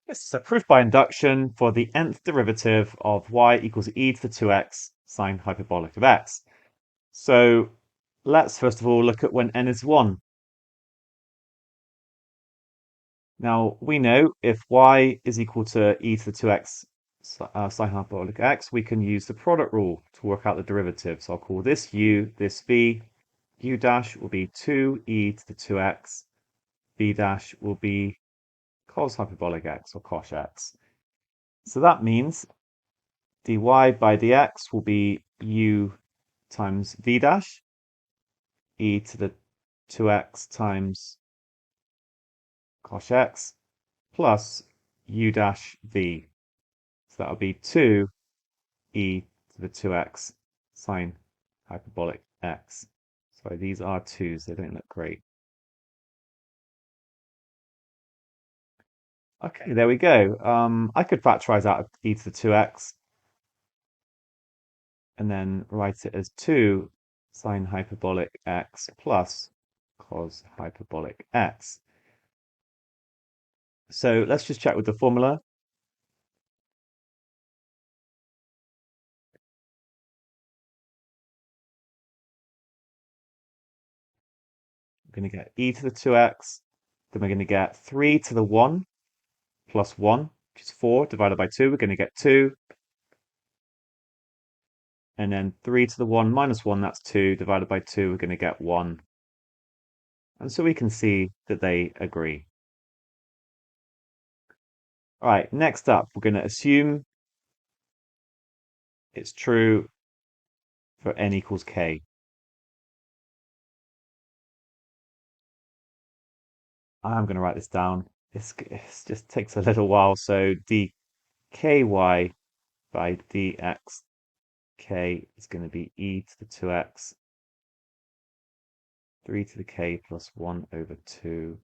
This is a proof by induction for the nth derivative of y equals e to the 2x sine hyperbolic of x. So let's first of all look at when n is 1. Now we know if y is equal to e to the 2x sine hyperbolic x, we can use the product rule to work out the derivative. So I'll call this u, this v. U dash will be 2e to the 2x. V dash will be cos hyperbolic x or cos x. So that means dy by dx will be u times v dash, e to the 2x times cos x, plus u dash v. So that will be 2 e to the 2x sine hyperbolic x. Sorry, these are 2s, they don't look great. Okay, there we go. I could factorize out e to the 2x and then write it as 2 sine hyperbolic x plus cos hyperbolic x. So let's just check with the formula. We're going to get e to the 2x, then we're going to get 3 to the 1 plus 1, which is 4, divided by 2. We're going to get 2. And then 3 to the 1 minus 1, that's 2, divided by 2, we're going to get 1. And so we can see that they agree. All right, next up, we're going to assume it's true for n equals k. I'm going to write this down. This just takes a little while. So dky by dxk is going to be e to the 2x, 3 to the k plus 1 over 2.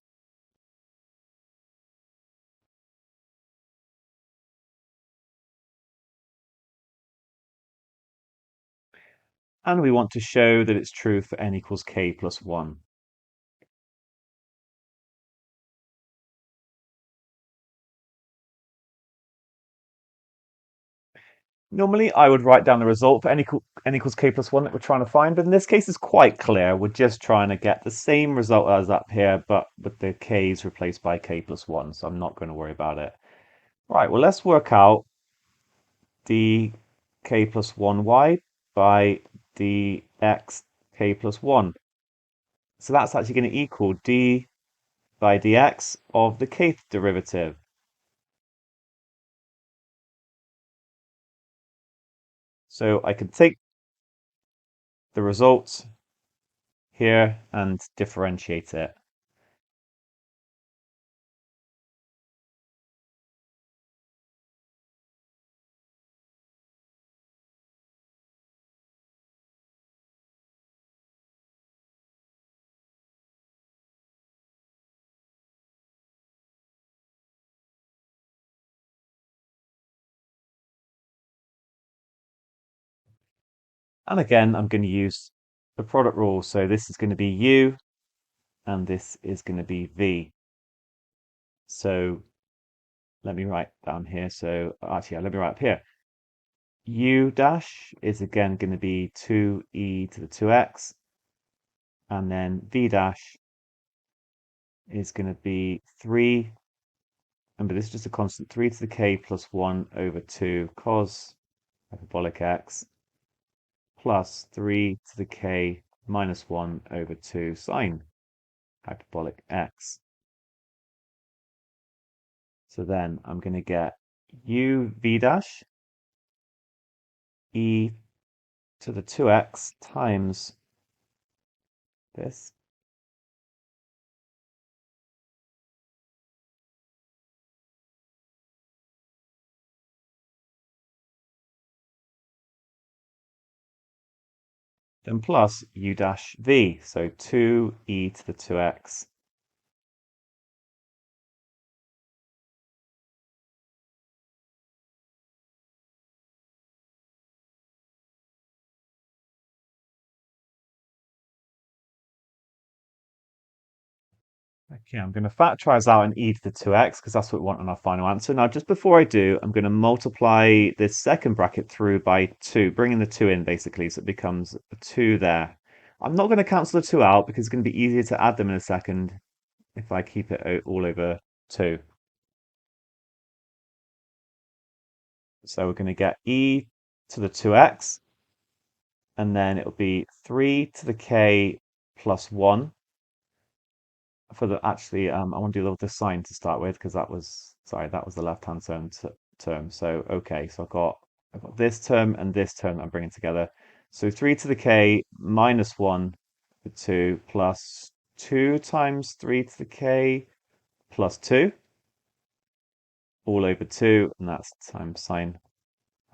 And we want to show that it's true for n equals k plus 1. Normally, I would write down the result for n equals k plus 1 that we're trying to find, but in this case, it's quite clear. We're just trying to get the same result as up here, but with the k's replaced by k plus 1, so I'm not going to worry about it. Right, well, let's work out dk plus 1y by dx k plus 1. So that's actually going to equal d by dx of the kth derivative. So I can take the result here and differentiate it. And again, I'm going to use the product rule. So this is going to be u and this is going to be v. So let me write down here. So actually, let me write up here. U dash is again going to be 2e to the 2x. And then v dash is going to be 3. Remember, this is just a constant, 3 to the k plus 1 over 2 cos hyperbolic x plus 3 to the k minus 1 over 2 sine hyperbolic x. So then I'm going to get u v dash e to the 2x times this. Then plus u dash v, so 2e to the 2x. Okay, I'm going to factorize out an e to the 2x because that's what we want on our final answer. Now, just before I do, I'm going to multiply this second bracket through by 2, bringing the 2 in basically, so it becomes a 2 there. I'm not going to cancel the 2 out because it's going to be easier to add them in a second if I keep it all over 2. So we're going to get e to the 2x, and then it'll be 3 to the k plus 1. For the actually, I want to do the sign to start with because that was, sorry, that was the left-hand term. So okay, so I've got this term and this term that I'm bringing together. So 3 to the k minus 1 for 2 plus 2 times 3 to the k plus 2 all over 2, and that's times sine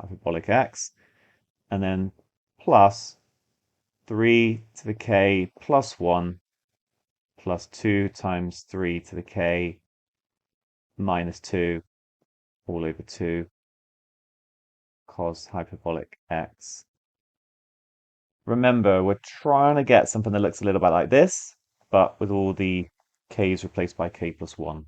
hyperbolic x, and then plus 3 to the k plus 1 plus 2 times 3 to the k minus 2 all over 2 cos hyperbolic x. Remember, we're trying to get something that looks a little bit like this, but with all the k's replaced by k plus 1.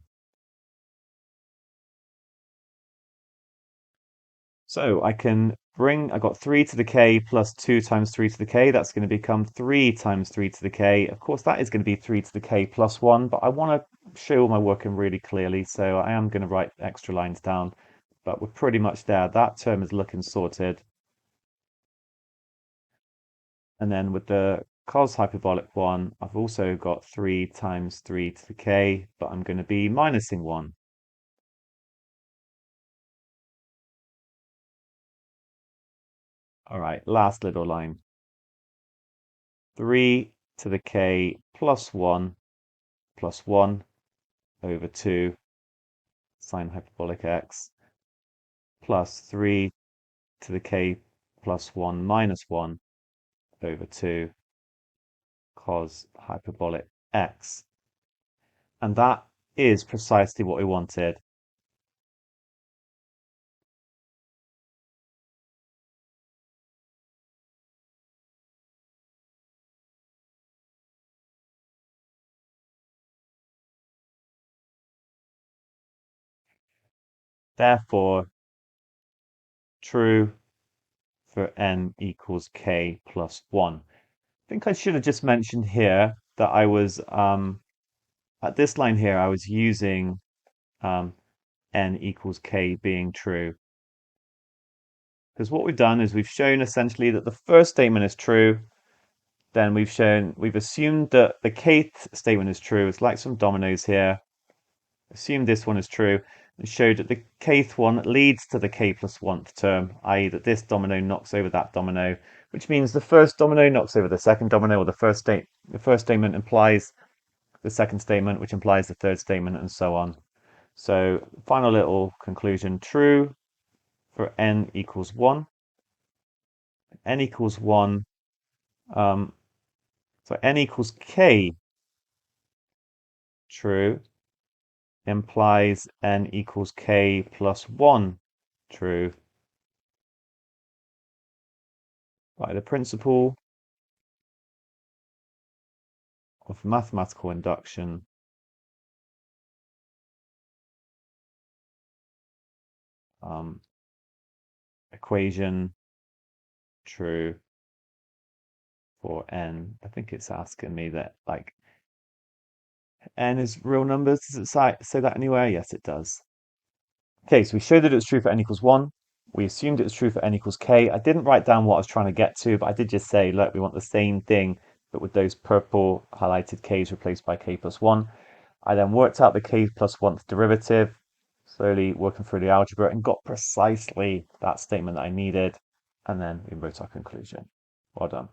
So I got 3 to the k plus 2 times 3 to the k. That's going to become 3 times 3 to the k. Of course, that is going to be 3 to the k plus 1, but I want to show all my working really clearly, so I am going to write extra lines down, but we're pretty much there. That term is looking sorted. And then with the cos hyperbolic one, I've also got 3 times 3 to the k, but I'm going to be minusing 1. All right, last little line. 3 to the k plus 1 over 2 sine hyperbolic x plus 3 to the k plus 1 minus 1 over 2 cos hyperbolic x. And that is precisely what we wanted. Therefore, true for n equals k plus 1. I think I should have just mentioned here that I was, at this line here, I was using n equals k being true. Because what we've done is we've shown essentially that the first statement is true, then we've assumed that the kth statement is true. It's like some dominoes here. Assume this one is true, and showed that the kth one leads to the k plus 1th term, i.e. that this domino knocks over that domino, which means the first domino knocks over the second domino, or the first statement implies the second statement, which implies the third statement, and so on. So final little conclusion, true for n equals 1. N equals 1, so n equals k true implies n equals k plus 1 true by the principle of mathematical induction. Equation true for n. I think it's asking me that like n is real numbers. Does it say that anywhere? Yes, it does. Okay, so we showed that it was true for n equals 1. We assumed it was true for n equals k. I didn't write down what I was trying to get to, but I did just say, look, we want the same thing, but with those purple highlighted k's replaced by k plus 1. I then worked out the k plus 1th derivative, slowly working through the algebra, and got precisely that statement that I needed. And then we wrote our conclusion. Well done.